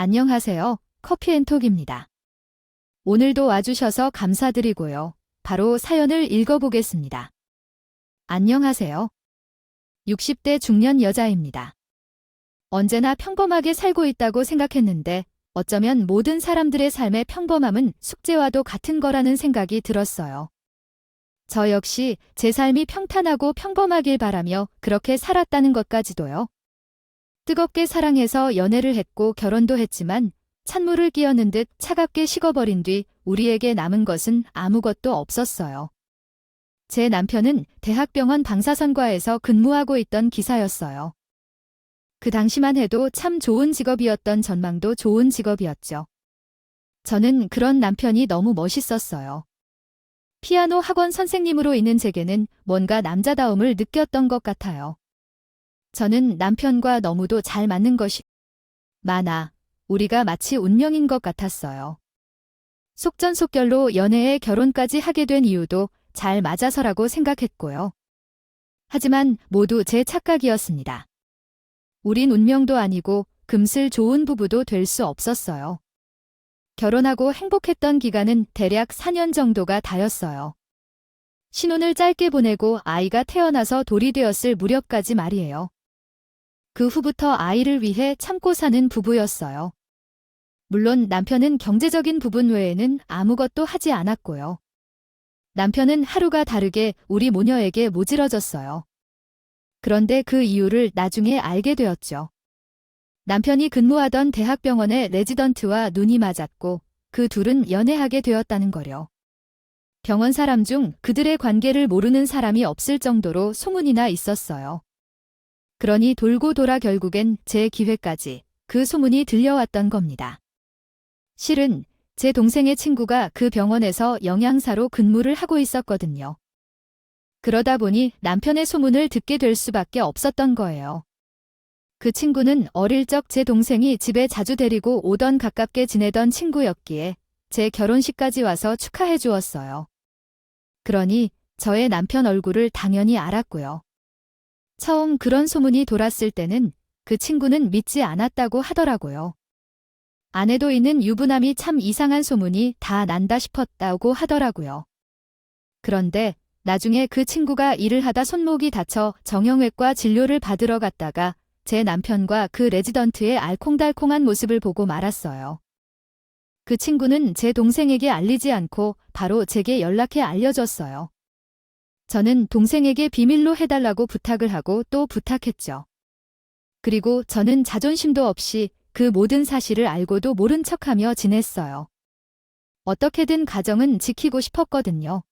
안녕하세요. 커피앤톡입니다. 오늘도 와주셔서 감사드리고요. 바로 사연을 읽어보겠습니다. 안녕하세요. 60대 중년 여자입니다. 언제나 평범하게 살고 있다고 생각했는데 어쩌면 모든 사람들의 삶의 평범함은 숙제와도 같은 거라는 생각이 들었어요. 저 역시 제 삶이 평탄하고 평범하길 바라며 그렇게 살았다는 것까지도요. 뜨겁게 사랑해서 연애를 했고 결혼도 했지만 찬물을 끼얹는 듯 차갑게 식어버린 뒤 우리에게 남은 것은 아무것도 없었어요. 제 남편은 대학병원 방사선과에서 근무하고 있던 기사였어요. 그 당시만 해도 참 좋은 직업이었던 전망도 좋은 직업이었죠. 저는 그런 남편이 너무 멋있었어요. 피아노 학원 선생님으로 있는 제게는 뭔가 남자다움을 느꼈던 것 같아요. 저는 남편과 너무도 잘 맞는 것이 많아 우리가 마치 운명인 것 같았어요. 속전속결로 연애에 결혼까지 하게 된 이유도 잘 맞아서라고 생각했고요. 하지만 모두 제 착각이었습니다. 우린 운명도 아니고 금슬 좋은 부부도 될 수 없었어요. 결혼하고 행복했던 기간은 대략 4년 정도가 다였어요. 신혼을 짧게 보내고 아이가 태어나서 돌이 되었을 무렵까지 말이에요. 그 후부터 아이를 위해 참고 사는 부부였어요. 물론 남편은 경제적인 부분 외에는 아무것도 하지 않았고요. 남편은 하루가 다르게 우리 모녀에게 모질어졌어요. 그런데 그 이유를 나중에 알게 되었죠. 남편이 근무하던 대학병원의 레지던트와 눈이 맞았고 그 둘은 연애하게 되었다는 거려. 병원 사람 중 그들의 관계를 모르는 사람이 없을 정도로 소문이나 있었어요. 그러니 돌고 돌아 결국엔 제 기회까지 그 소문이 들려왔던 겁니다. 실은 제 동생의 친구가 그 병원에서 영양사로 근무를 하고 있었거든요. 그러다 보니 남편의 소문을 듣게 될 수밖에 없었던 거예요. 그 친구는 어릴 적 제 동생이 집에 자주 데리고 오던 가깝게 지내던 친구였기에 제 결혼식까지 와서 축하해 주었어요. 그러니 저의 남편 얼굴을 당연히 알았고요. 처음 그런 소문이 돌았을 때는 그 친구는 믿지 않았다고 하더라고요. 아내도 있는 유부남이 참 이상한 소문이 다 난다 싶었다고 하더라고요. 그런데 나중에 그 친구가 일을 하다 손목이 다쳐 정형외과 진료를 받으러 갔다가 제 남편과 그 레지던트의 알콩달콩한 모습을 보고 말았어요. 그 친구는 제 동생에게 알리지 않고 바로 제게 연락해 알려줬어요. 저는 동생에게 비밀로 해달라고 부탁을 하고 또 부탁했죠. 그리고 저는 자존심도 없이 그 모든 사실을 알고도 모른 척하며 지냈어요. 어떻게든 가정은 지키고 싶었거든요.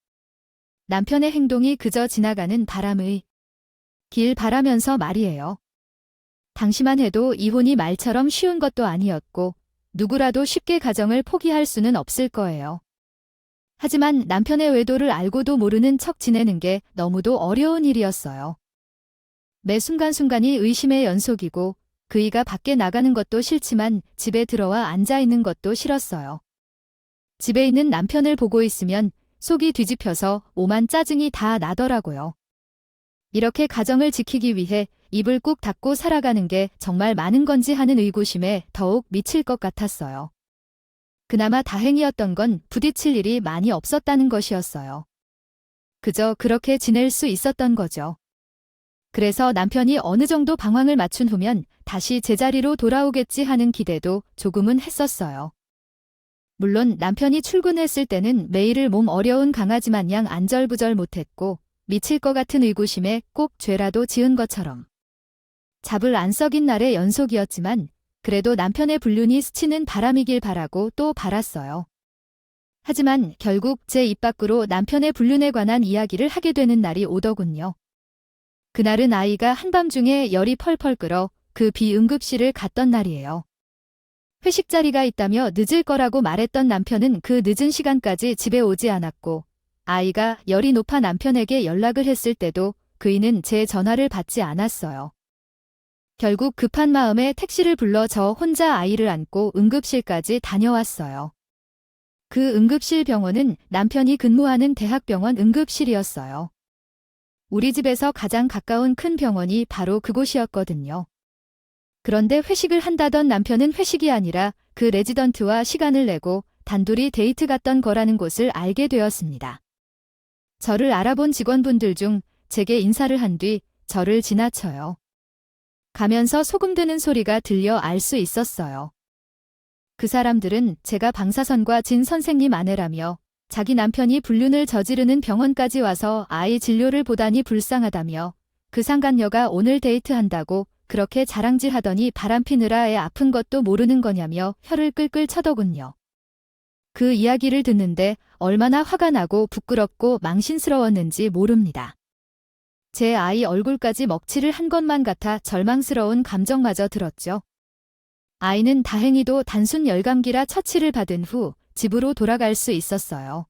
남편의 행동이 그저 지나가는 바람의 길 바라면서 말이에요. 당시만 해도 이혼이 말처럼 쉬운 것도 아니었고 누구라도 쉽게 가정을 포기할 수는 없을 거예요. 하지만 남편의 외도를 알고도 모르는 척 지내는 게 너무도 어려운 일이었어요. 매 순간순간이 의심의 연속이고 그이가 밖에 나가는 것도 싫지만 집에 들어와 앉아있는 것도 싫었어요. 집에 있는 남편을 보고 있으면 속이 뒤집혀서 오만 짜증이 다 나더라고요. 이렇게 가정을 지키기 위해 입을 꾹 닫고 살아가는 게 정말 많은 건지 하는 의구심에 더욱 미칠 것 같았어요. 그나마 다행이었던 건 부딪힐 일이 많이 없었다는 것이었어요. 그저 그렇게 지낼 수 있었던 거죠. 그래서 남편이 어느 정도 방황을 맞춘 후면 다시 제자리로 돌아오겠지 하는 기대도 조금은 했었어요. 물론 남편이 출근했을 때는 매일을 몸 어려운 강아지 마냥 안절부절 못했고 미칠 것 같은 의구심에 꼭 죄라도 지은 것처럼 잡을 안 썩인 날의 연속이었지만 그래도 남편의 불륜이 스치는 바람이길 바라고 또 바랐어요. 하지만 결국 제 입 밖으로 남편의 불륜에 관한 이야기를 하게 되는 날이 오더군요. 그날은 아이가 한밤중에 열이 펄펄 끓어 그 비응급실을 갔던 날이에요. 회식 자리가 있다며 늦을 거라고 말했던 남편은 그 늦은 시간까지 집에 오지 않았고 아이가 열이 높아 남편에게 연락을 했을 때도 그이는 제 전화를 받지 않았어요. 결국 급한 마음에 택시를 불러 저 혼자 아이를 안고 응급실까지 다녀왔어요. 그 응급실 병원은 남편이 근무하는 대학병원 응급실이었어요. 우리 집에서 가장 가까운 큰 병원이 바로 그곳이었거든요. 그런데 회식을 한다던 남편은 회식이 아니라 그 레지던트와 시간을 내고 단둘이 데이트 갔던 거라는 것을 알게 되었습니다. 저를 알아본 직원분들 중 제게 인사를 한 뒤 저를 지나쳐요. 가면서 소금 드는 소리가 들려 알 수 있었어요. 그 사람들은 제가 방사선과 진 선생님 아내라며 자기 남편이 불륜을 저지르는 병원까지 와서 아이 진료를 보다니 불쌍하다며 그 상간녀가 오늘 데이트한다고 그렇게 자랑질하더니 바람피느라 애 아픈 것도 모르는 거냐며 혀를 끌끌 차더군요. 그 이야기를 듣는데 얼마나 화가 나고 부끄럽고 망신스러웠는지 모릅니다. 제 아이 얼굴까지 먹칠을 한 것만 같아 절망스러운 감정마저 들었죠. 아이는 다행히도 단순 열감기라 처치를 받은 후 집으로 돌아갈 수 있었어요.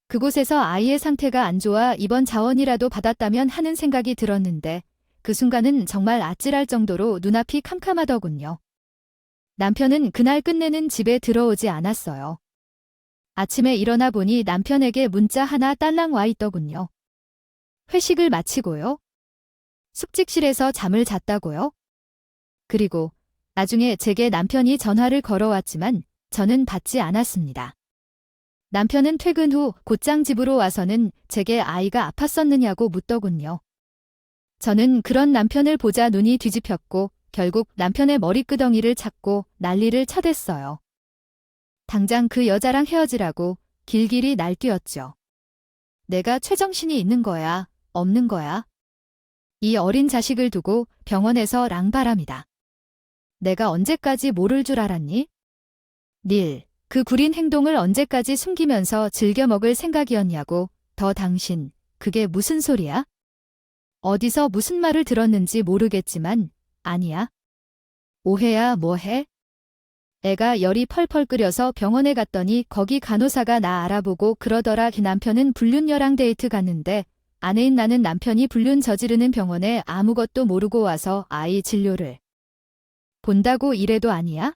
그곳에서 아이의 상태가 안 좋아 입원 자원이라도 받았다면 하는 생각이 들었는데 그 순간은 정말 아찔할 정도로 눈앞이 캄캄하더군요. 남편은 그날 끝내는 집에 들어오지 않았어요. 아침에 일어나 보니 남편에게 문자 하나 딸랑 와 있더군요. 회식을 마치고요. 숙직실에서 잠을 잤다고요? 그리고 나중에 제게 남편이 전화를 걸어왔지만 저는 받지 않았습니다. 남편은 퇴근 후 곧장 집으로 와서는 제게 아이가 아팠었느냐고 묻더군요. 저는 그런 남편을 보자 눈이 뒤집혔고 결국 남편의 머리끄덩이를 찾고 난리를 쳐댔어요. 당장 그 여자랑 헤어지라고 길길이 날뛰었죠. 내가 최정신이 있는 거야, 없는 거야? 이 어린 자식을 두고 병원에서 랑바람이다. 내가 언제까지 모를 줄 알았니? 닐, 그 구린 행동을 언제까지 숨기면서 즐겨 먹을 생각이었냐고. 더 당신, 그게 무슨 소리야? 어디서 무슨 말을 들었는지 모르겠지만 아니야. 오해야 뭐해? 애가 열이 펄펄 끓여서 병원에 갔더니 거기 간호사가 나 알아보고 그러더라. 남편은 불륜녀랑 데이트 갔는데 아내인 나는 남편이 불륜 저지르는 병원에 아무것도 모르고 와서 아이 진료를 본다고 이래도 아니야?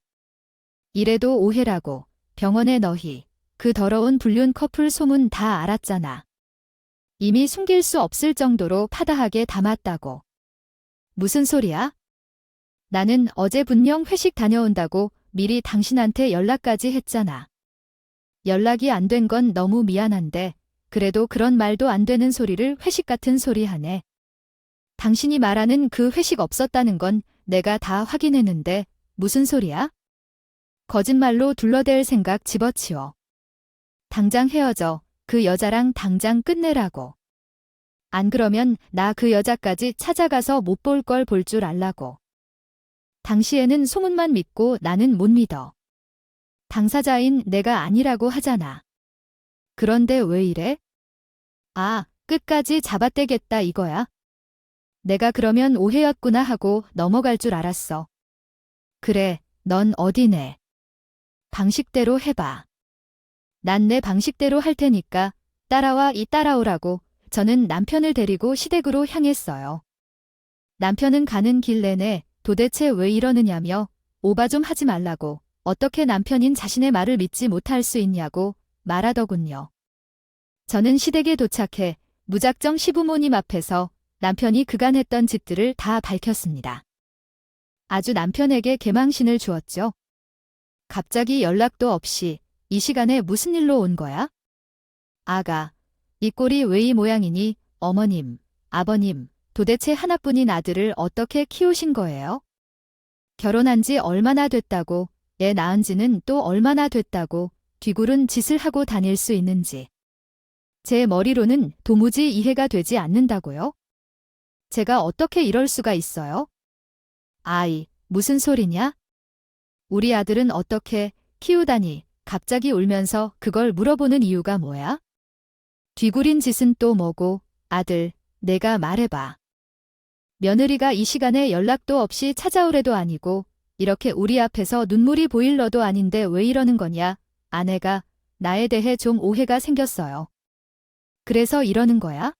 이래도 오해라고. 병원에 너희 그 더러운 불륜 커플 소문 다 알았잖아. 이미 숨길 수 없을 정도로 파다하게 담았다고. 무슨 소리야? 나는 어제 분명 회식 다녀온다고 미리 당신한테 연락까지 했잖아. 연락이 안 된 건 너무 미안한데 그래도 그런 말도 안 되는 소리를 회식 같은 소리 하네. 당신이 말하는 그 회식 없었다는 건 내가 다 확인했는데 무슨 소리야? 거짓말로 둘러댈 생각 집어치워. 당장 헤어져. 그 여자랑 당장 끝내라고. 안 그러면 나 그 여자까지 찾아가서 못 볼 걸 볼 줄 알라고. 당시에는 소문만 믿고 나는 못 믿어. 당사자인 내가 아니라고 하잖아. 그런데 왜 이래? 아, 끝까지 잡아떼겠다 이거야? 내가 그러면 오해였구나 하고 넘어갈 줄 알았어. 그래, 넌 어디네. 방식대로 해봐. 난 내 방식대로 할 테니까 따라와 따라오라고. 저는 남편을 데리고 시댁으로 향했어요. 남편은 가는 길 내내 도대체 왜 이러느냐며 오바 좀 하지 말라고 어떻게 남편인 자신의 말을 믿지 못할 수 있냐고 말하더군요. 저는 시댁에 도착해 무작정 시부모님 앞에서 남편이 그간 했던 짓들을 다 밝혔습니다. 아주 남편에게 개망신을 주었죠. 갑자기 연락도 없이 이 시간에 무슨 일로 온 거야? 아가, 이 꼴이 왜 이 모양이니? 어머님, 아버님, 도대체 하나뿐인 아들을 어떻게 키우신 거예요? 결혼한 지 얼마나 됐다고, 애 낳은 지는 또 얼마나 됐다고 뒤구른 짓을 하고 다닐 수 있는지. 제 머리로는 도무지 이해가 되지 않는다고요? 제가 어떻게 이럴 수가 있어요? 아이, 무슨 소리냐? 우리 아들은 어떻게 키우다니. 갑자기 울면서 그걸 물어보는 이유가 뭐야? 뒤구린 짓은 또 뭐고? 아들, 내가 말해봐. 며느리가 이 시간에 연락도 없이 찾아오래도 아니고 이렇게 우리 앞에서 눈물이 보일 너도 아닌데 왜 이러는 거냐? 아내가 나에 대해 좀 오해가 생겼어요. 그래서 이러는 거야?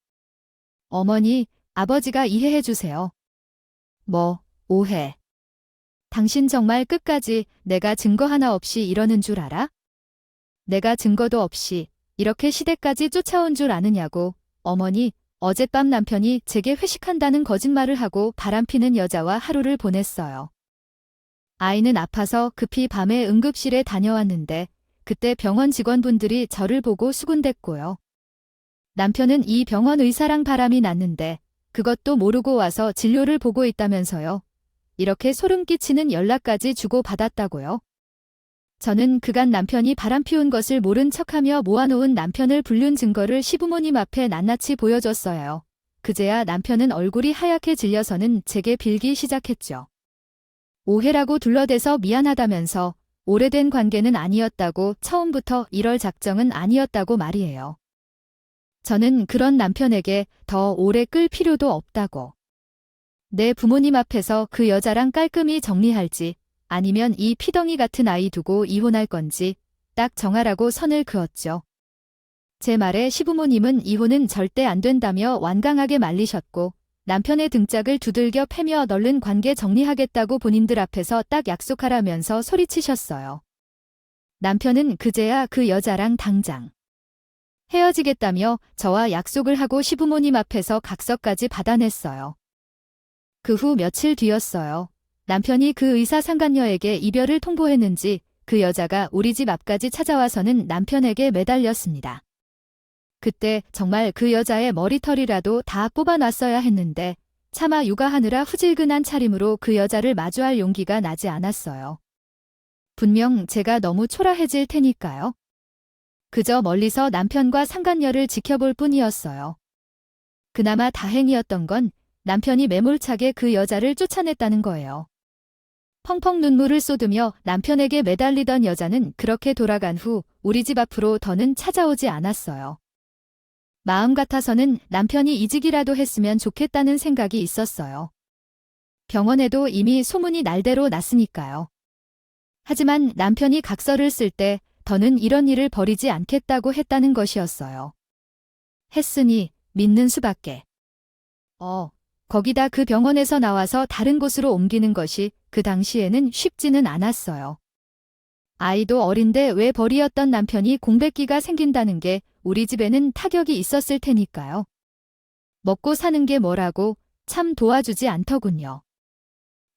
어머니, 아버지가 이해해 주세요. 뭐, 오해. 당신 정말 끝까지 내가 증거 하나 없이 이러는 줄 알아? 내가 증거도 없이 이렇게 시댁까지 쫓아온 줄 아느냐고. 어머니, 어젯밤 남편이 제게 회식한다는 거짓말을 하고 바람피는 여자와 하루를 보냈어요. 아이는 아파서 급히 밤에 응급실에 다녀왔는데 그때 병원 직원분들이 저를 보고 수군댔고요. 남편은 이 병원 의사랑 바람이 났는데 그것도 모르고 와서 진료를 보고 있다면서요. 이렇게 소름 끼치는 연락까지 주고받았다고요. 저는 그간 남편이 바람 피운 것을 모른 척하며 모아놓은 남편을 불륜 증거를 시부모님 앞에 낱낱이 보여줬어요. 그제야 남편은 얼굴이 하얗게 질려서는 제게 빌기 시작했죠. 오해라고 둘러대서 미안하다면서 오래된 관계는 아니었다고, 처음부터 이럴 작정은 아니었다고 말이에요. 저는 그런 남편에게 더 오래 끌 필요도 없다고. 내 부모님 앞에서 그 여자랑 깔끔히 정리할지 아니면 이 피덩이 같은 아이 두고 이혼할 건지 딱 정하라고 선을 그었죠. 제 말에 시부모님은 이혼은 절대 안 된다며 완강하게 말리셨고, 남편의 등짝을 두들겨 패며 얼른 관계 정리하겠다고 본인들 앞에서 딱 약속하라면서 소리치셨어요. 남편은 그제야 그 여자랑 당장 헤어지겠다며 저와 약속을 하고 시부모님 앞에서 각서까지 받아냈어요. 그 후 며칠 뒤였어요. 남편이 그 의사 상간녀에게 이별을 통보했는지 그 여자가 우리 집 앞까지 찾아와서는 남편에게 매달렸습니다. 그때 정말 그 여자의 머리털이라도 다 뽑아놨어야 했는데 차마 육아하느라 후질근한 차림으로 그 여자를 마주할 용기가 나지 않았어요. 분명 제가 너무 초라해질 테니까요. 그저 멀리서 남편과 상간녀를 지켜볼 뿐이었어요. 그나마 다행이었던 건 남편이 매몰차게 그 여자를 쫓아냈다는 거예요. 펑펑 눈물을 쏟으며 남편에게 매달리던 여자는 그렇게 돌아간 후 우리 집 앞으로 더는 찾아오지 않았어요. 마음 같아서는 남편이 이직이라도 했으면 좋겠다는 생각이 있었어요. 병원에도 이미 소문이 날대로 났으니까요. 하지만 남편이 각서를 쓸 때 더는 이런 일을 벌이지 않겠다고 했다는 것이었어요. 했으니 믿는 수밖에. 거기다 그 병원에서 나와서 다른 곳으로 옮기는 것이 그 당시에는 쉽지는 않았어요. 아이도 어린데 왜 벌이었던 남편이 공백기가 생긴다는 게 우리 집에는 타격이 있었을 테니까요. 먹고 사는 게 뭐라고 참 도와주지 않더군요.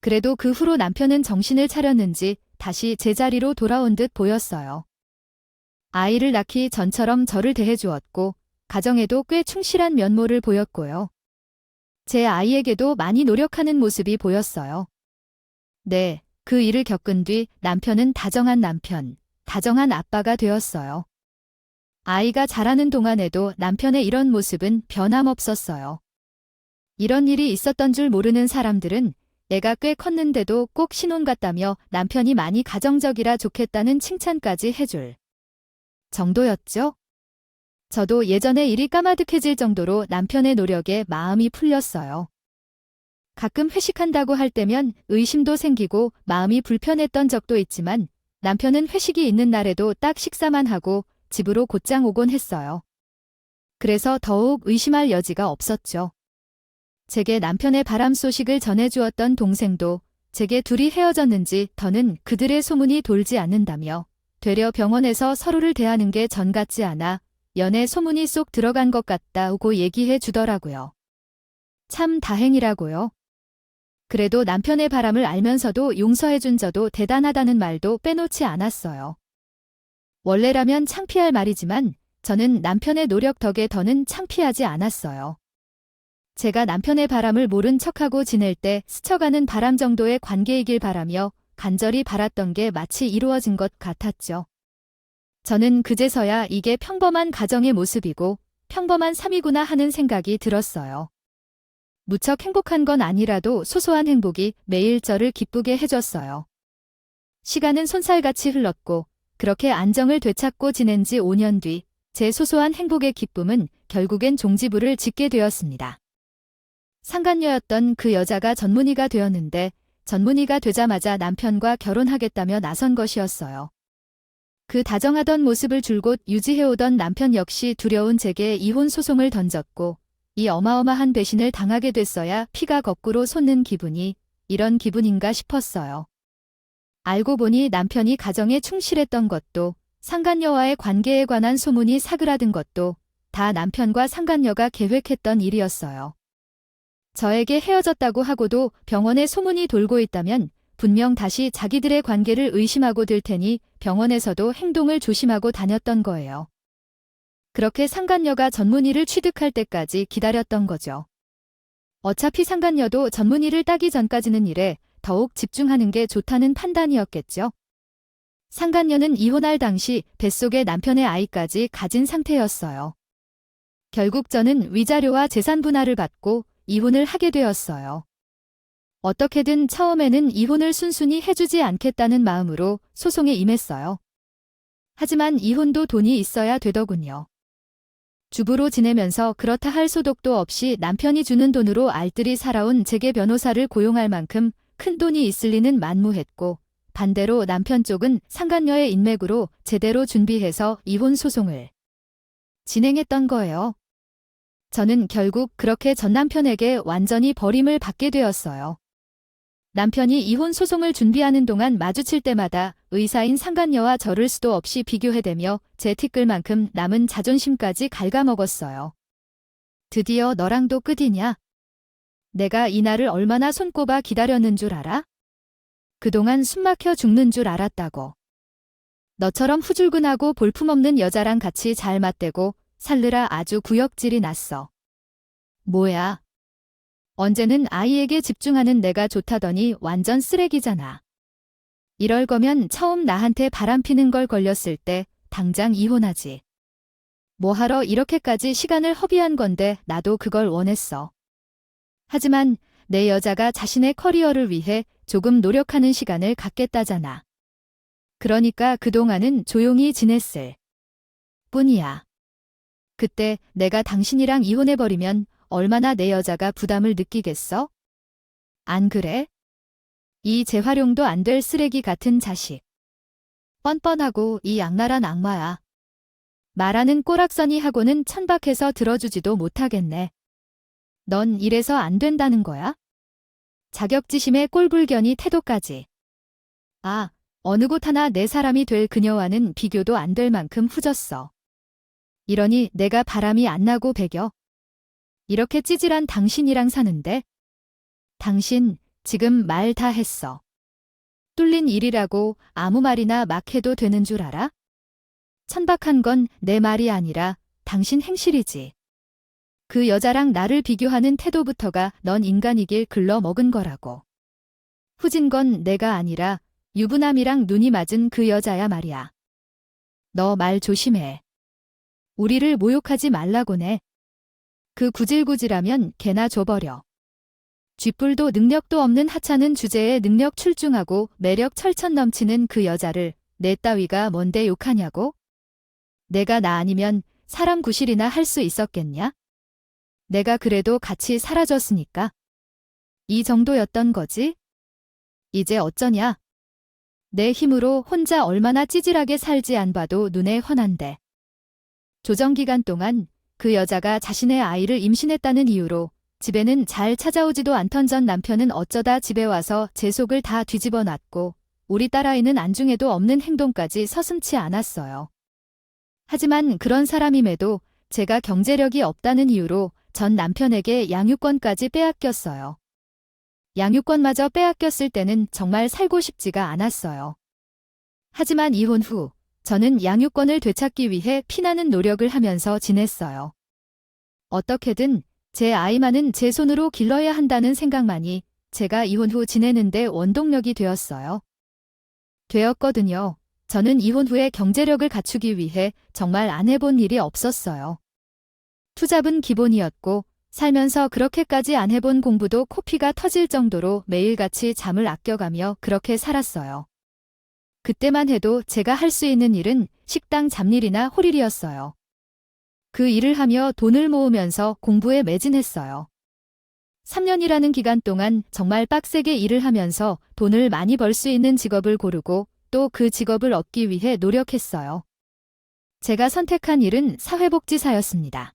그래도 그 후로 남편은 정신을 차렸는지 다시 제자리로 돌아온 듯 보였어요. 아이를 낳기 전처럼 저를 대해주었고 가정에도 꽤 충실한 면모를 보였고요. 제 아이에게도 많이 노력하는 모습이 보였어요. 네, 그 일을 겪은 뒤 남편은 다정한 남편, 다정한 아빠가 되었어요. 아이가 자라는 동안에도 남편의 이런 모습은 변함없었어요. 이런 일이 있었던 줄 모르는 사람들은 애가 꽤 컸는데도 꼭 신혼 같다며 남편이 많이 가정적이라 좋겠다는 칭찬까지 해줄 정도였죠. 저도 예전에 일이 까마득해질 정도로 남편의 노력에 마음이 풀렸어요. 가끔 회식한다고 할 때면 의심도 생기고 마음이 불편했던 적도 있지만 남편은 회식이 있는 날에도 딱 식사만 하고 집으로 곧장 오곤 했어요. 그래서 더욱 의심할 여지가 없었죠. 제게 남편의 바람 소식을 전해주었던 동생도 제게 둘이 헤어졌는지 더는 그들의 소문이 돌지 않는다며 되려 병원에서 서로를 대하는 게 전 같지 않아 연애 소문이 쏙 들어간 것 같다고 얘기해 주더라고요. 참 다행이라고요. 그래도 남편의 바람을 알면서도 용서해준 저도 대단하다는 말도 빼놓지 않았어요. 원래라면 창피할 말이지만 저는 남편의 노력 덕에 더는 창피하지 않았어요. 제가 남편의 바람을 모른 척하고 지낼 때 스쳐가는 바람 정도의 관계이길 바라며 간절히 바랐던 게 마치 이루어진 것 같았죠. 저는 그제서야 이게 평범한 가정의 모습이고 평범한 삶이구나 하는 생각이 들었어요. 무척 행복한 건 아니라도 소소한 행복이 매일 저를 기쁘게 해줬어요. 시간은 손살같이 흘렀고 그렇게 안정을 되찾고 지낸 지 5년 뒤 제 소소한 행복의 기쁨은 결국엔 종지부를 짓게 되었습니다. 상간녀였던 그 여자가 전문의가 되었는데 전문의가 되자마자 남편과 결혼하겠다며 나선 것이었어요. 그 다정하던 모습을 줄곧 유지해오던 남편 역시 두려운 제게 이혼 소송을 던졌고 이 어마어마한 배신을 당하게 됐어야 피가 거꾸로 솟는 기분이 이런 기분인가 싶었어요. 알고 보니 남편이 가정에 충실했던 것도 상간녀와의 관계에 관한 소문이 사그라든 것도 다 남편과 상간녀가 계획했던 일이었어요. 저에게 헤어졌다고 하고도 병원에 소문이 돌고 있다면 분명 다시 자기들의 관계를 의심하고 들 테니 병원에서도 행동을 조심하고 다녔던 거예요. 그렇게 상간녀가 전문의를 취득할 때까지 기다렸던 거죠. 어차피 상간녀도 전문의를 따기 전까지는 일에 더욱 집중하는 게 좋다는 판단이었겠죠. 상간녀는 이혼할 당시 뱃속에 남편의 아이까지 가진 상태였어요. 결국 저는 위자료와 재산 분할을 받고 이혼을 하게 되었어요. 어떻게든 처음에는 이혼을 순순히 해주지 않겠다는 마음으로 소송에 임했어요. 하지만 이혼도 돈이 있어야 되더군요. 주부로 지내면서 그렇다 할 소득도 없이 남편이 주는 돈으로 알뜰히 살아온 재계 변호사를 고용할 만큼 큰 돈이 있을 리는 만무했고, 반대로 남편 쪽은 상간녀의 인맥으로 제대로 준비해서 이혼 소송을 진행했던 거예요. 저는 결국 그렇게 전 남편에게 완전히 버림을 받게 되었어요. 남편이 이혼 소송을 준비하는 동안 마주칠 때마다 의사인 상간녀와 저를 수도 없이 비교해대며 제 티끌만큼 남은 자존심까지 갉아먹었어요. 드디어 너랑도 끝이냐? 내가 이 날을 얼마나 손꼽아 기다렸는 줄 알아? 그동안 숨막혀 죽는 줄 알았다고. 너처럼 후줄근하고 볼품없는 여자랑 같이 잘 맞대고 살느라 아주 구역질이 났어. 뭐야? 언제는 아이에게 집중하는 내가 좋다더니 완전 쓰레기잖아. 이럴 거면 처음 나한테 바람피는 걸 걸렸을 때 당장 이혼하지. 뭐하러 이렇게까지 시간을 허비한 건데 나도 그걸 원했어. 하지만 내 여자가 자신의 커리어를 위해 조금 노력하는 시간을 갖겠다잖아. 그러니까 그동안은 조용히 지냈을 뿐이야. 그때 내가 당신이랑 이혼해버리면 얼마나 내 여자가 부담을 느끼겠어? 안 그래? 이 재활용도 안 될 쓰레기 같은 자식. 뻔뻔하고 이 악랄한 악마야. 말하는 꼬락서니하고는 천박해서 들어주지도 못하겠네. 넌 이래서 안 된다는 거야? 자격지심에 꼴불견이 태도까지. 아, 어느 곳 하나 내 사람이 될 그녀와는 비교도 안 될 만큼 후졌어. 이러니 내가 바람이 안 나고 배겨. 이렇게 찌질한 당신이랑 사는데? 당신 지금 말 다 했어. 뚫린 일이라고 아무 말이나 막 해도 되는 줄 알아? 천박한 건 내 말이 아니라 당신 행실이지. 그 여자랑 나를 비교하는 태도부터가 넌 인간이길 글러먹은 거라고. 후진 건 내가 아니라 유부남이랑 눈이 맞은 그 여자야 말이야. 너 말 조심해. 우리를 모욕하지 말라고네. 그 구질구질하면 개나 줘버려. 쥐뿔도 능력도 없는 하찮은 주제에 능력 출중하고 매력 철천 넘치는 그 여자를 내 따위가 뭔데 욕하냐고? 내가 나 아니면 사람 구실이나 할 수 있었겠냐? 내가 그래도 같이 사라졌으니까. 이 정도였던 거지? 이제 어쩌냐? 내 힘으로 혼자 얼마나 찌질하게 살지 안 봐도 눈에 훤한데. 조정기간 동안 그 여자가 자신의 아이를 임신했다는 이유로 집에는 잘 찾아오지도 않던 전 남편은 어쩌다 집에 와서 제 속을 다 뒤집어 놨고 우리 딸아이는 안중에도 없는 행동까지 서슴지 않았어요. 하지만 그런 사람임에도 제가 경제력이 없다는 이유로 전 남편에게 양육권까지 빼앗겼어요. 양육권마저 빼앗겼을 때는 정말 살고 싶지가 않았어요. 하지만 이혼 후 저는 양육권을 되찾기 위해 피나는 노력을 하면서 지냈어요. 어떻게든 제 아이만은 제 손으로 길러야 한다는 생각만이 제가 이혼 후 지내는데 원동력이 되었어요. 되었거든요. 저는 이혼 후에 경제력을 갖추기 위해 정말 안 해본 일이 없었어요. 투잡은 기본이었고 살면서 그렇게까지 안 해본 공부도 코피가 터질 정도로 매일같이 잠을 아껴가며 그렇게 살았어요. 그때만 해도 제가 할 수 있는 일은 식당 잡일이나 홀일이었어요. 그 일을 하며 돈을 모으면서 공부에 매진했어요. 3년이라는 기간 동안 정말 빡세게 일을 하면서 돈을 많이 벌 수 있는 직업을 고르고 또 그 직업을 얻기 위해 노력했어요. 제가 선택한 일은 사회복지사였습니다.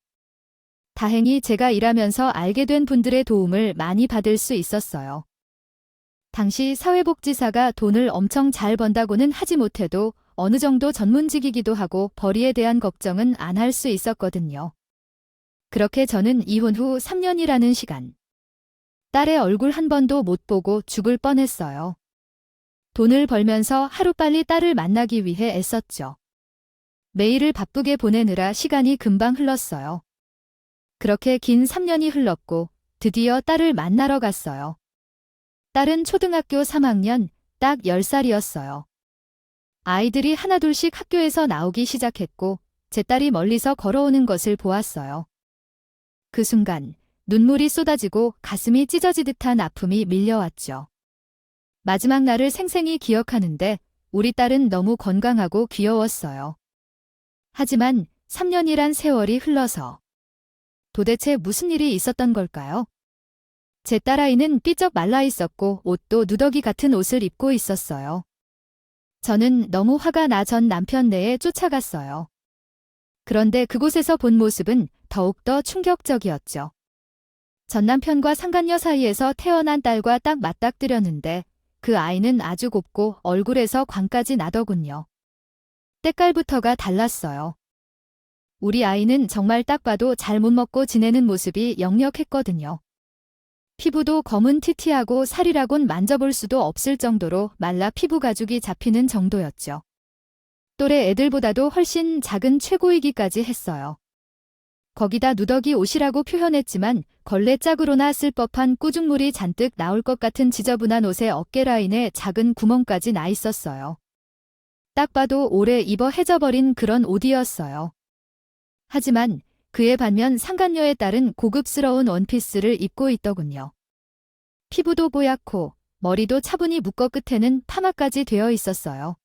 다행히 제가 일하면서 알게 된 분들의 도움을 많이 받을 수 있었어요. 당시 사회복지사가 돈을 엄청 잘 번다고는 하지 못해도 어느 정도 전문직이기도 하고 벌이에 대한 걱정은 안 할 수 있었거든요. 그렇게 저는 이혼 후 3년이라는 시간. 딸의 얼굴 한 번도 못 보고 죽을 뻔했어요. 돈을 벌면서 하루빨리 딸을 만나기 위해 애썼죠. 매일을 바쁘게 보내느라 시간이 금방 흘렀어요. 그렇게 긴 3년이 흘렀고 드디어 딸을 만나러 갔어요. 딸은 초등학교 3학년, 딱 10살이었어요. 아이들이 하나둘씩 학교에서 나오기 시작했고 제 딸이 멀리서 걸어오는 것을 보았어요. 그 순간 눈물이 쏟아지고 가슴이 찢어지듯한 아픔이 밀려왔죠. 마지막 날을 생생히 기억하는데 우리 딸은 너무 건강하고 귀여웠어요. 하지만 3년이란 세월이 흘러서 도대체 무슨 일이 있었던 걸까요? 제 딸아이는 삐쩍 말라 있었고 옷도 누더기 같은 옷을 입고 있었어요. 저는 너무 화가 나 전 남편 내에 쫓아갔어요. 그런데 그곳에서 본 모습은 더욱더 충격적이었죠. 전 남편과 상간녀 사이에서 태어난 딸과 딱 맞닥뜨렸는데 그 아이는 아주 곱고 얼굴에서 광까지 나더군요. 때깔부터가 달랐어요. 우리 아이는 정말 딱 봐도 잘 못 먹고 지내는 모습이 역력했거든요. 피부도 검은 티티하고 살이라곤 만져볼 수도 없을 정도로 말라 피부 가죽이 잡히는 정도였죠. 또래 애들보다도 훨씬 작은 최고이기까지 했어요. 거기다 누더기 옷이라고 표현했지만 걸레 짝으로나 쓸 법한 꾸중물이 잔뜩 나올 것 같은 지저분한 옷에 어깨 라인에 작은 구멍까지 나 있었어요. 딱 봐도 오래 입어 해져버린 그런 옷이었어요. 하지만 그에 반면 상간녀의 딸은 고급스러운 원피스를 입고 있더군요. 피부도 뽀얗고 머리도 차분히 묶어 끝에는 파마까지 되어 있었어요.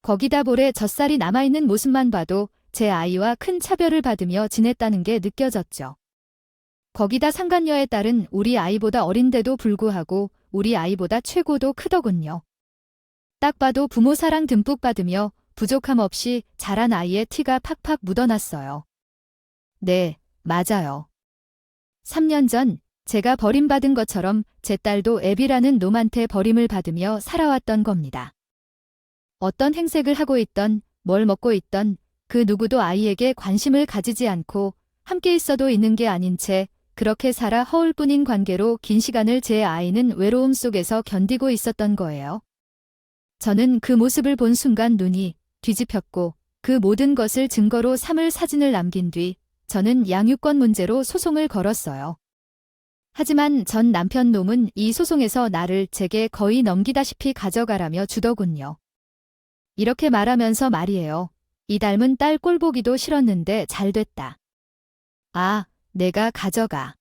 거기다 볼에 젖살이 남아있는 모습만 봐도 제 아이와 큰 차별을 받으며 지냈다는 게 느껴졌죠. 거기다 상간녀의 딸은 우리 아이보다 어린데도 불구하고 우리 아이보다 최고도 크더군요. 딱 봐도 부모 사랑 듬뿍 받으며 부족함 없이 자란 아이의 티가 팍팍 묻어났어요. 네, 맞아요. 3년 전 제가 버림받은 것처럼 제 딸도 애비라는 놈한테 버림을 받으며 살아왔던 겁니다. 어떤 행색을 하고 있던, 뭘 먹고 있던 그 누구도 아이에게 관심을 가지지 않고 함께 있어도 있는 게 아닌 채 그렇게 살아 허울 뿐인 관계로 긴 시간을 제 아이는 외로움 속에서 견디고 있었던 거예요. 저는 그 모습을 본 순간 눈이 뒤집혔고 그 모든 것을 증거로 삼을 사진을 남긴 뒤 저는 양육권 문제로 소송을 걸었어요. 하지만 전 남편 놈은 이 소송에서 나를 제게 거의 넘기다시피 가져가라며 주더군요. 이렇게 말하면서 말이에요. 이 닮은 딸 꼴보기도 싫었는데 잘 됐다. 아, 내가 가져가.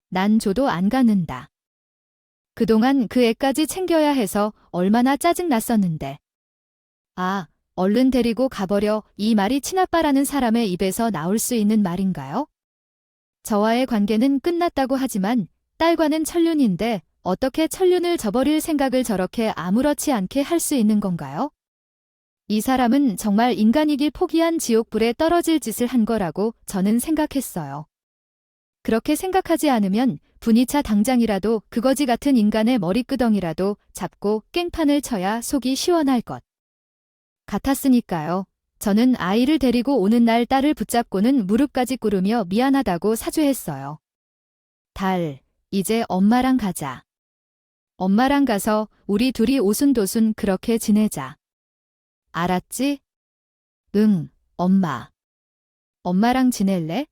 난 줘도 안 갖는다. 그동안 그 애까지 챙겨야 해서 얼마나 짜증났었는데. 아, 얼른 데리고 가버려 이 말이 친아빠라는 사람의 입에서 나올 수 있는 말인가요? 저와의 관계는 끝났다고 하지만 딸과는 천륜인데 어떻게 천륜을 저버릴 생각을 저렇게 아무렇지 않게 할 수 있는 건가요? 이 사람은 정말 인간이길 포기한 지옥불에 떨어질 짓을 한 거라고 저는 생각했어요. 그렇게 생각하지 않으면 분이차 당장이라도 그거지 같은 인간의 머리끄덩이라도 잡고 깽판을 쳐야 속이 시원할 것 같았으니까요. 저는 아이를 데리고 오는 날 딸을 붙잡고는 무릎까지 꿇으며 미안하다고 사죄했어요. 달, 이제 엄마랑 가자. 엄마랑 가서 우리 둘이 오순도순 그렇게 지내자. 알았지? 응, 엄마. 엄마랑 지낼래?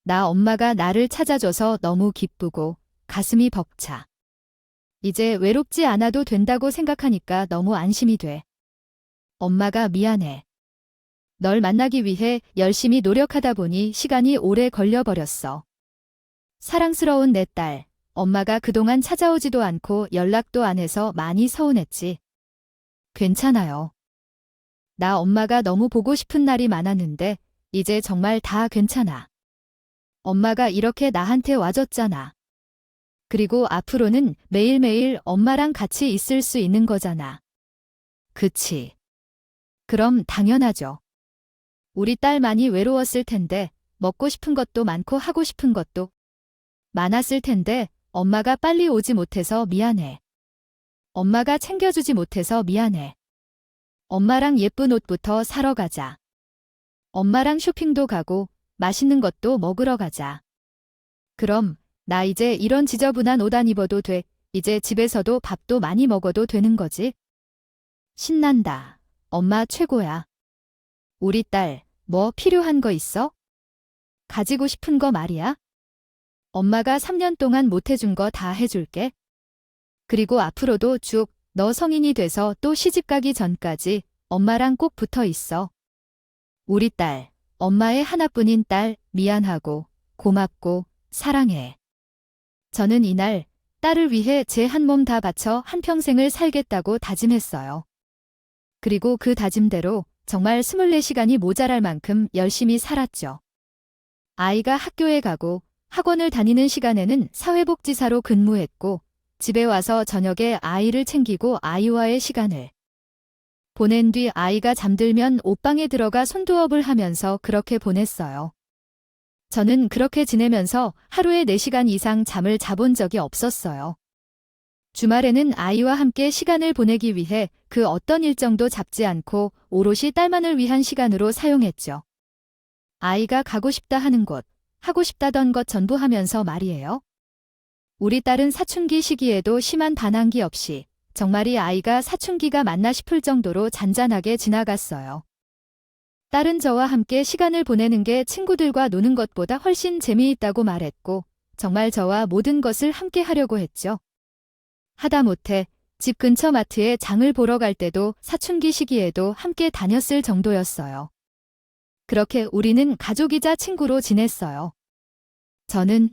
나 엄마가 나를 찾아줘서 너무 기쁘고 가슴이 벅차. 이제 외롭지 않아도 된다고 생각하니까 너무 안심이 돼. 엄마가 미안해. 널 만나기 위해 열심히 노력하다 보니 시간이 오래 걸려버렸어. 사랑스러운 내 딸, 엄마가 그동안 찾아오지도 않고 연락도 안 해서 많이 서운했지. 괜찮아요. 나 엄마가 너무 보고 싶은 날이 많았는데 이제 정말 다 괜찮아. 엄마가 이렇게 나한테 와줬잖아. 그리고 앞으로는 매일매일 엄마랑 같이 있을 수 있는 거잖아. 그치. 그럼 당연하죠. 우리 딸 많이 외로웠을 텐데 먹고 싶은 것도 많고 하고 싶은 것도 많았을 텐데 엄마가 빨리 오지 못해서 미안해. 엄마가 챙겨주지 못해서 미안해. 엄마랑 예쁜 옷부터 사러 가자. 엄마랑 쇼핑도 가고 맛있는 것도 먹으러 가자. 그럼 나 이제 이런 지저분한 옷 안 입어도 돼. 이제 집에서도 밥도 많이 먹어도 되는 거지? 신난다. 엄마 최고야. 우리 딸, 뭐 필요한 거 있어? 가지고 싶은 거 말이야? 엄마가 3년 동안 못 해준 거 다 해줄게. 그리고 앞으로도 쭉 너 성인이 돼서 또 시집 가기 전까지 엄마랑 꼭 붙어 있어. 우리 딸, 엄마의 하나뿐인 딸, 미안하고, 고맙고, 사랑해. 저는 이날 딸을 위해 제 한 몸 다 바쳐 한평생을 살겠다고 다짐했어요. 그리고 그 다짐대로 정말 24시간이 모자랄 만큼 열심히 살았죠. 아이가 학교에 가고 학원을 다니는 시간에는 사회복지사로 근무했고, 집에 와서 저녁에 아이를 챙기고 아이와의 시간을 보낸 뒤 아이가 잠들면 옷방에 들어가 손두업을 하면서 그렇게 보냈어요. 저는 그렇게 지내면서 하루에 4시간 이상 잠을 자본 적이 없었어요. 주말에는 아이와 함께 시간을 보내기 위해 그 어떤 일정도 잡지 않고 오롯이 딸만을 위한 시간으로 사용했죠. 아이가 가고 싶다 하는 곳, 하고 싶다던 것 전부 하면서 말이에요. 우리 딸은 사춘기 시기에도 심한 반항기 없이 정말이 아이가 사춘기가 맞나 싶을 정도로 잔잔하게 지나갔어요. 딸은 저와 함께 시간을 보내는 게 친구들과 노는 것보다 훨씬 재미있다고 말했고, 정말 저와 모든 것을 함께 하려고 했죠. 하다못해 집 근처 마트에 장을 보러 갈 때도 사춘기 시기에도 함께 다녔을 정도였어요. 그렇게 우리는 가족이자 친구로 지냈어요. 저는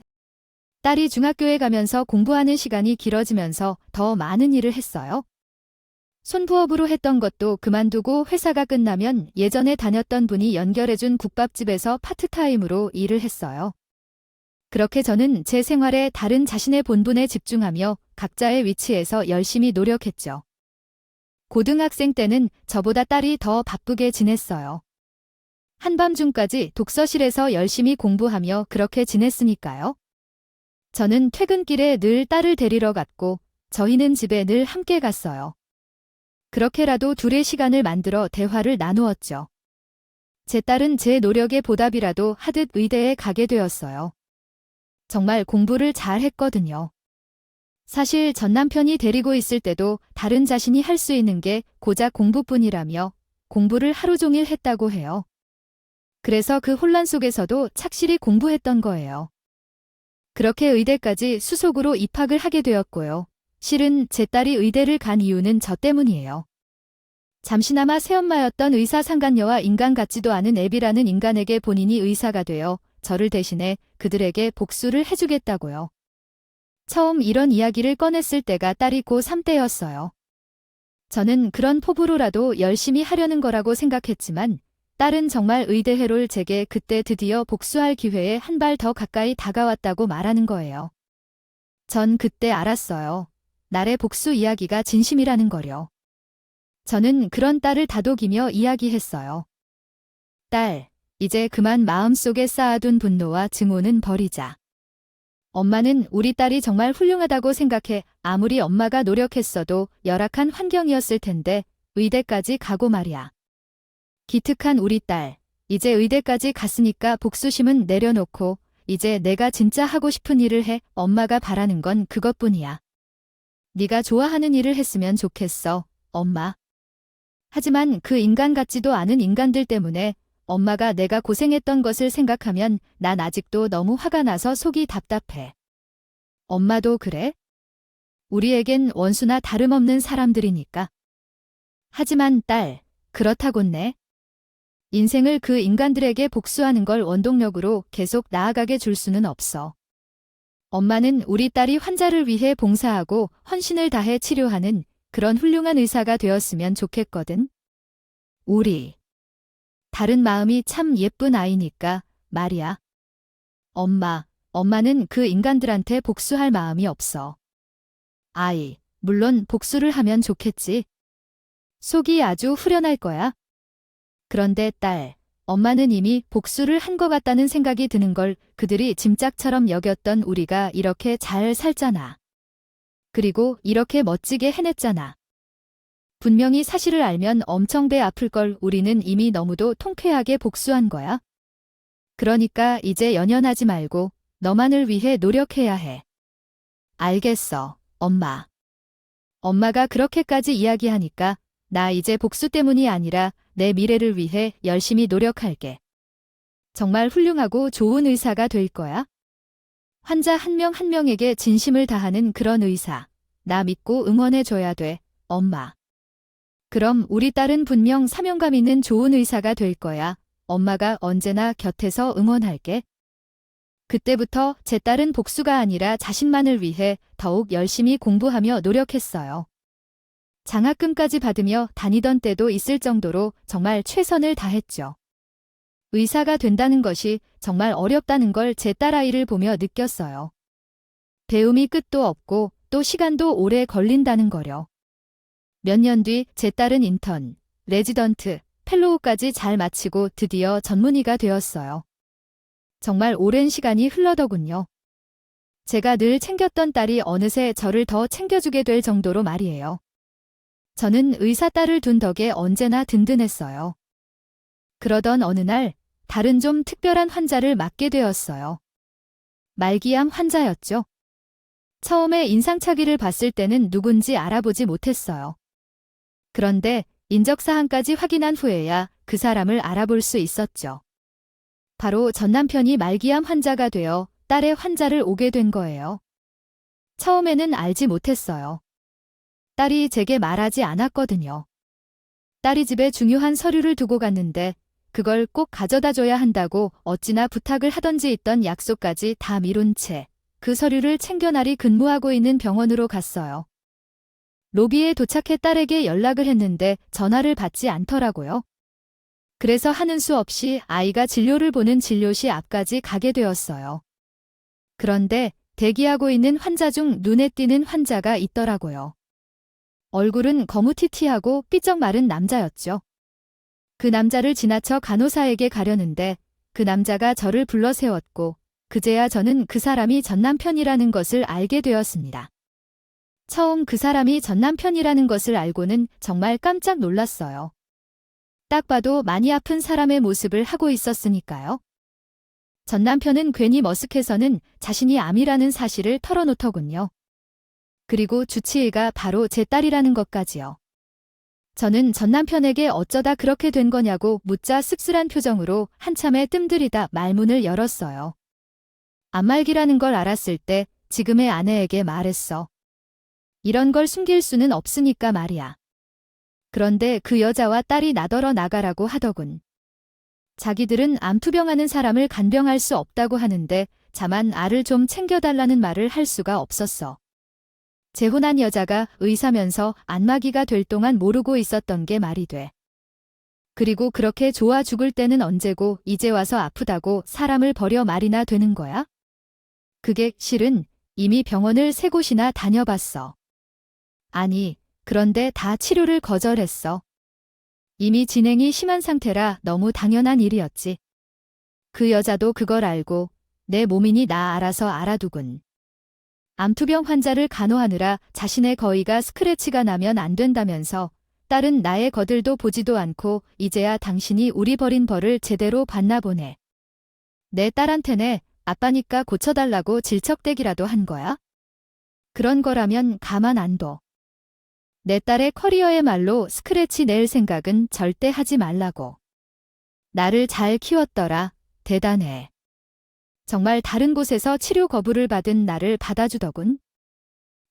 딸이 중학교에 가면서 공부하는 시간이 길어지면서 더 많은 일을 했어요. 손부업으로 했던 것도 그만두고 회사가 끝나면 예전에 다녔던 분이 연결해준 국밥집에서 파트타임으로 일을 했어요. 그렇게 저는 제 생활에 다른 자신의 본분에 집중하며 각자의 위치에서 열심히 노력했죠. 고등학생 때는 저보다 딸이 더 바쁘게 지냈어요. 한밤중까지 독서실에서 열심히 공부하며 그렇게 지냈으니까요. 저는 퇴근길에 늘 딸을 데리러 갔고 저희는 집에 늘 함께 갔어요. 그렇게라도 둘의 시간을 만들어 대화를 나누었죠. 제 딸은 제 노력의 보답이라도 하듯 의대에 가게 되었어요. 정말 공부를 잘 했거든요. 사실 전 남편이 데리고 있을 때도 다른 자신이 할 수 있는 게 고작 공부뿐이라며 공부를 하루 종일 했다고 해요. 그래서 그 혼란 속에서도 착실히 공부했던 거예요. 그렇게 의대까지 수속으로 입학을 하게 되었고요. 실은 제 딸이 의대를 간 이유는 저 때문이에요. 잠시나마 새엄마였던 의사 상간녀와 인간 같지도 않은 애비라는 인간에게 본인이 의사가 되어 저를 대신해 그들에게 복수를 해주겠다고요. 처음 이런 이야기를 꺼냈을 때가 딸이 고3 때였어요. 저는 그런 포부로라도 열심히 하려는 거라고 생각했지만 딸은 정말 의대회를 제게 그때 드디어 복수할 기회에 한 발 더 가까이 다가왔다고 말하는 거예요. 전 그때 알았어요. 날의 복수 이야기가 진심이라는 거요. 저는 그런 딸을 다독이며 이야기했어요. 딸, 이제 그만 마음속에 쌓아둔 분노와 증오는 버리자. 엄마는 우리 딸이 정말 훌륭하다고 생각해. 아무리 엄마가 노력했어도 열악한 환경이었을 텐데 의대까지 가고 말이야. 기특한 우리 딸, 이제 의대까지 갔으니까 복수심은 내려놓고 이제 내가 진짜 하고 싶은 일을 해. 엄마가 바라는 건 그것뿐이야. 네가 좋아하는 일을 했으면 좋겠어, 엄마. 하지만 그 인간 같지도 않은 인간들 때문에 엄마가 내가 고생했던 것을 생각하면 난 아직도 너무 화가 나서 속이 답답해. 엄마도 그래? 우리에겐 원수나 다름없는 사람들이니까. 하지만 딸, 그렇다곤 인생을 그 인간들에게 복수하는 걸 원동력으로 계속 나아가게 줄 수는 없어. 엄마는 우리 딸이 환자를 위해 봉사하고 헌신을 다해 치료하는 그런 훌륭한 의사가 되었으면 좋겠거든. 우리 다른 마음이 참 예쁜 아이니까 말이야. 엄마는 그 인간들한테 복수할 마음이 없어. 아이, 물론 복수를 하면 좋겠지. 속이 아주 후련할 거야. 그런데 딸, 엄마는 이미 복수를 한 것 같다는 생각이 드는 걸 그들이 짐짝처럼 여겼던 우리가 이렇게 잘 살잖아. 그리고 이렇게 멋지게 해냈잖아. 분명히 사실을 알면 엄청 배 아플 걸 우리는 이미 너무도 통쾌하게 복수한 거야. 그러니까 이제 연연하지 말고 너만을 위해 노력해야 해. 알겠어, 엄마. 엄마가 그렇게까지 이야기하니까 나 이제 복수 때문이 아니라 내 미래를 위해 열심히 노력할게. 정말 훌륭하고 좋은 의사가 될 거야. 환자 한 명 한 명에게 진심을 다하는 그런 의사. 나 믿고 응원해줘야 돼, 엄마. 그럼 우리 딸은 분명 사명감 있는 좋은 의사가 될 거야. 엄마가 언제나 곁에서 응원할게. 그때부터 제 딸은 복수가 아니라 자신만을 위해 더욱 열심히 공부하며 노력했어요. 장학금까지 받으며 다니던 때도 있을 정도로 정말 최선을 다했죠. 의사가 된다는 것이 정말 어렵다는 걸 제 딸아이를 보며 느꼈어요. 배움이 끝도 없고 또 시간도 오래 걸린다는 거려. 몇 년 뒤 제 딸은 인턴, 레지던트, 펠로우까지 잘 마치고 드디어 전문의가 되었어요. 정말 오랜 시간이 흘러더군요. 제가 늘 챙겼던 딸이 어느새 저를 더 챙겨주게 될 정도로 말이에요. 저는 의사 딸을 둔 덕에 언제나 든든했어요. 그러던 어느 날 다른 좀 특별한 환자를 맡게 되었어요. 말기암 환자였죠. 처음에 인상착의를 봤을 때는 누군지 알아보지 못했어요. 그런데 인적사항까지 확인한 후에야 그 사람을 알아볼 수 있었죠. 바로 전 남편이 말기암 환자가 되어 딸의 환자를 오게 된 거예요. 처음에는 알지 못했어요. 딸이 제게 말하지 않았거든요. 딸이 집에 중요한 서류를 두고 갔는데 그걸 꼭 가져다 줘야 한다고 어찌나 부탁을 하던지 있던 약속까지 다 미룬 채 그 서류를 챙겨 날이 근무하고 있는 병원으로 갔어요. 로비에 도착해 딸에게 연락을 했는데 전화를 받지 않더라고요. 그래서 하는 수 없이 아이가 진료를 보는 진료실 앞까지 가게 되었어요. 그런데 대기하고 있는 환자 중 눈에 띄는 환자가 있더라고요. 얼굴은 거무튀튀하고 삐쩍 마른 남자였죠. 그 남자를 지나쳐 간호사에게 가려는데 그 남자가 저를 불러 세웠고 그제야 저는 그 사람이 전 남편이라는 것을 알게 되었습니다. 처음 그 사람이 전 남편이라는 것을 알고는 정말 깜짝 놀랐어요. 딱 봐도 많이 아픈 사람의 모습을 하고 있었으니까요. 전 남편은 괜히 머쓱해서는 자신이 암이라는 사실을 털어놓더군요. 그리고 주치의가 바로 제 딸이라는 것까지요. 저는 전 남편에게 어쩌다 그렇게 된 거냐고 묻자 씁쓸한 표정으로 한참에 뜸들이다 말문을 열었어요. 암말기라는 걸 알았을 때 지금의 아내에게 말했어. 이런 걸 숨길 수는 없으니까 말이야. 그런데 그 여자와 딸이 나더러 나가라고 하더군. 자기들은 암투병하는 사람을 간병할 수 없다고 하는데 자만 알을 좀 챙겨달라는 말을 할 수가 없었어. 재혼한 여자가 의사면서 안마기가 될 동안 모르고 있었던 게 말이 돼. 그리고 그렇게 좋아 죽을 때는 언제고 이제 와서 아프다고 사람을 버려 말이나 되는 거야? 그게 실은 이미 병원을 3곳이나 다녀봤어. 아니, 그런데 다 치료를 거절했어. 이미 진행이 심한 상태라 너무 당연한 일이었지. 그 여자도 그걸 알고 내 몸이니 나 알아서 알아두군. 암투병 환자를 간호하느라 자신의 거의가 스크래치가 나면 안 된다면서 딸은 나의 거들도 보지도 않고 이제야 당신이 우리 벌인 벌을 제대로 받나 보네. 내 딸한테네 아빠니까 고쳐달라고 질척대기라도 한 거야? 그런 거라면 가만 안 둬. 내 딸의 커리어의 말로 스크래치 낼 생각은 절대 하지 말라고. 나를 잘 키웠더라. 대단해. 정말 다른 곳에서 치료 거부를 받은 나를 받아주더군.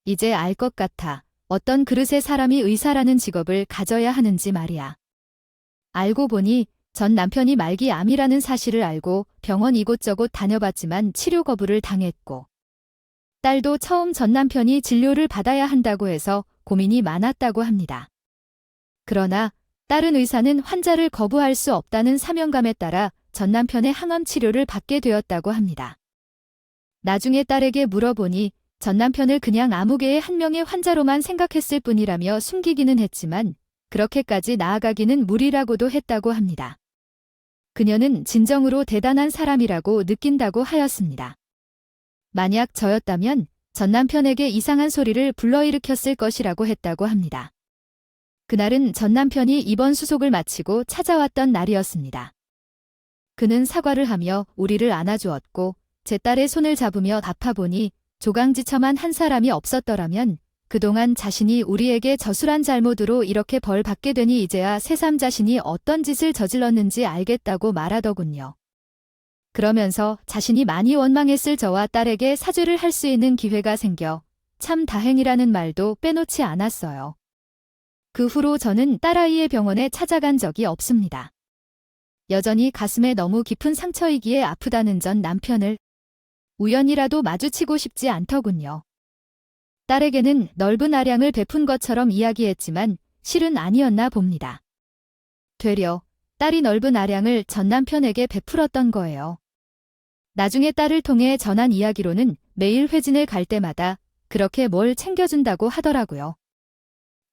이제 알 것 같아. 어떤 그릇의 사람이 의사라는 직업을 가져야 하는지 말이야. 알고 보니 전 남편이 말기 암이라는 사실을 알고 병원 이곳저곳 다녀봤지만 치료 거부를 당했고 딸도 처음 전 남편이 진료를 받아야 한다고 해서 고민이 많았다고 합니다. 그러나 딸은 의사는 환자를 거부할 수 없다는 사명감에 따라 전 남편의 항암 치료를 받게 되었다고 합니다. 나중에 딸에게 물어보니 전 남편을 그냥 아무개의 한 명의 환자로만 생각했을 뿐이라며 숨기기는 했지만 그렇게까지 나아가기는 무리라고도 했다고 합니다. 그녀는 진정으로 대단한 사람이라고 느낀다고 하였습니다. 만약 저였다면 전 남편에게 이상한 소리를 불러일으켰을 것이라고 했다고 합니다. 그날은 전 남편이 입원 수속을 마치고 찾아왔던 날이었습니다. 그는 사과를 하며 우리를 안아주었고 제 딸의 손을 잡으며 아파보니 조강지처만 한 사람이 없었더라면 그동안 자신이 우리에게 저술한 잘못으로 이렇게 벌 받게 되니 이제야 새삼 자신이 어떤 짓을 저질렀는지 알겠다고 말하더군요. 그러면서 자신이 많이 원망했을 저와 딸에게 사죄를 할 수 있는 기회가 생겨 참 다행이라는 말도 빼놓지 않았어요. 그 후로 저는 딸아이의 병원에 찾아간 적이 없습니다. 여전히 가슴에 너무 깊은 상처이기에 아프다는 전 남편을 우연이라도 마주치고 싶지 않더군요. 딸에게는 넓은 아량을 베푼 것처럼 이야기했지만 실은 아니었나 봅니다. 되려 딸이 넓은 아량을 전 남편에게 베풀었던 거예요. 나중에 딸을 통해 전한 이야기로는 매일 회진을 갈 때마다 그렇게 뭘 챙겨준다고 하더라고요.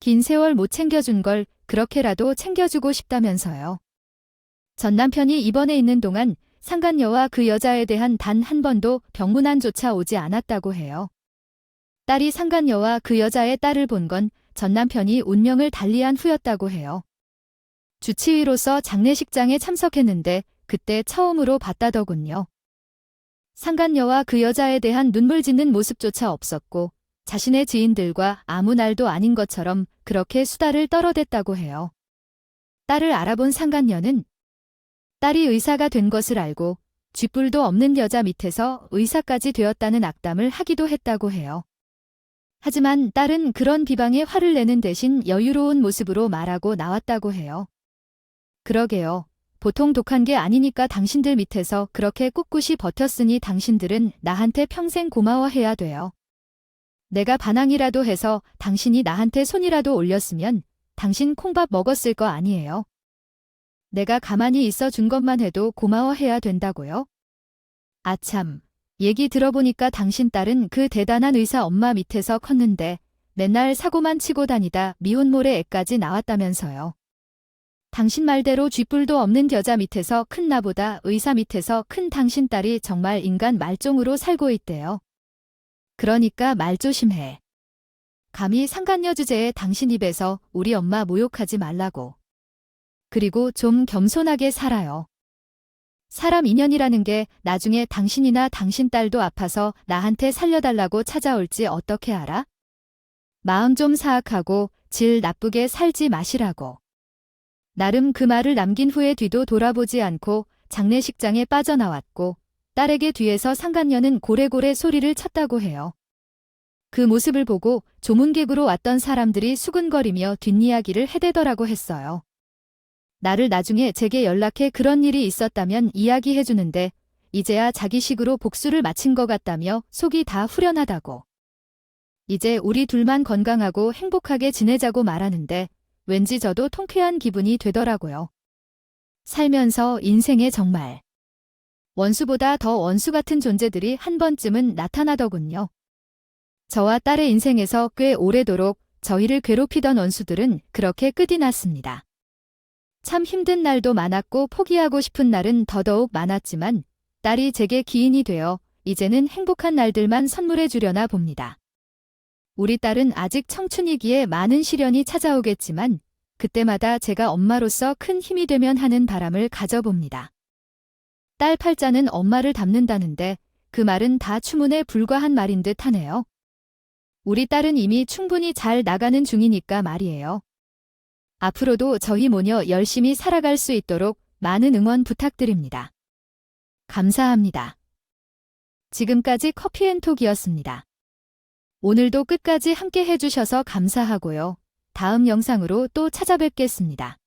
긴 세월 못 챙겨준 걸 그렇게라도 챙겨주고 싶다면서요. 전 남편이 입원해 있는 동안 상간녀와 그 여자에 대한 단 한 번도 병문안조차 오지 않았다고 해요. 딸이 상간녀와 그 여자의 딸을 본 건 전 남편이 운명을 달리한 후였다고 해요. 주치의로서 장례식장에 참석했는데 그때 처음으로 봤다더군요. 상간녀와 그 여자에 대한 눈물 짓는 모습조차 없었고 자신의 지인들과 아무 날도 아닌 것처럼 그렇게 수다를 떨어댔다고 해요. 딸을 알아본 상간녀는 딸이 의사가 된 것을 알고 쥐뿔도 없는 여자 밑에서 의사까지 되었다는 악담을 하기도 했다고 해요. 하지만 딸은 그런 비방에 화를 내는 대신 여유로운 모습으로 말하고 나왔다고 해요. 그러게요. 보통 독한 게 아니니까 당신들 밑에서 그렇게 꿋꿋이 버텼으니 당신들은 나한테 평생 고마워해야 돼요. 내가 반항이라도 해서 당신이 나한테 손이라도 올렸으면 당신 콩밥 먹었을 거 아니에요. 내가 가만히 있어 준 것만 해도 고마워해야 된다고요? 아참, 얘기 들어보니까 당신 딸은 그 대단한 의사 엄마 밑에서 컸는데 맨날 사고만 치고 다니다 미혼모래 애까지 나왔다면서요. 당신 말대로 쥐뿔도 없는 여자 밑에서 큰 나보다 의사 밑에서 큰 당신 딸이 정말 인간 말종으로 살고 있대요. 그러니까 말 조심해. 감히 상간녀 주제에 당신 입에서 우리 엄마 모욕하지 말라고. 그리고 좀 겸손하게 살아요. 사람 인연이라는 게 나중에 당신이나 당신 딸도 아파서 나한테 살려달라고 찾아올지 어떻게 알아? 마음 좀 사악하고 질 나쁘게 살지 마시라고. 나름 그 말을 남긴 후에 뒤도 돌아보지 않고 장례식장에 빠져나왔고 딸에게 뒤에서 상간녀는 고래고래 소리를 쳤다고 해요. 그 모습을 보고 조문객으로 왔던 사람들이 수근거리며 뒷이야기를 해대더라고 했어요. 나를 나중에 제게 연락해 그런 일이 있었다면 이야기해주는데 이제야 자기식으로 복수를 마친 것 같다며 속이 다 후련하다고. 이제 우리 둘만 건강하고 행복하게 지내자고 말하는데 왠지 저도 통쾌한 기분이 되더라고요. 살면서 인생에 정말 원수보다 더 원수 같은 존재들이 한 번쯤은 나타나더군요. 저와 딸의 인생에서 꽤 오래도록 저희를 괴롭히던 원수들은 그렇게 끝이 났습니다. 참 힘든 날도 많았고 포기하고 싶은 날은 더더욱 많았지만 딸이 제게 기인이 되어 이제는 행복한 날들만 선물해 주려나 봅니다. 우리 딸은 아직 청춘이기에 많은 시련이 찾아오겠지만 그때마다 제가 엄마로서 큰 힘이 되면 하는 바람을 가져봅니다. 딸 팔자는 엄마를 닮는다는데 그 말은 다 추문에 불과한 말인 듯 하네요. 우리 딸은 이미 충분히 잘 나가는 중이니까 말이에요. 앞으로도 저희 모녀 열심히 살아갈 수 있도록 많은 응원 부탁드립니다. 감사합니다. 지금까지 커피앤톡이었습니다. 오늘도 끝까지 함께 해주셔서 감사하고요. 다음 영상으로 또 찾아뵙겠습니다.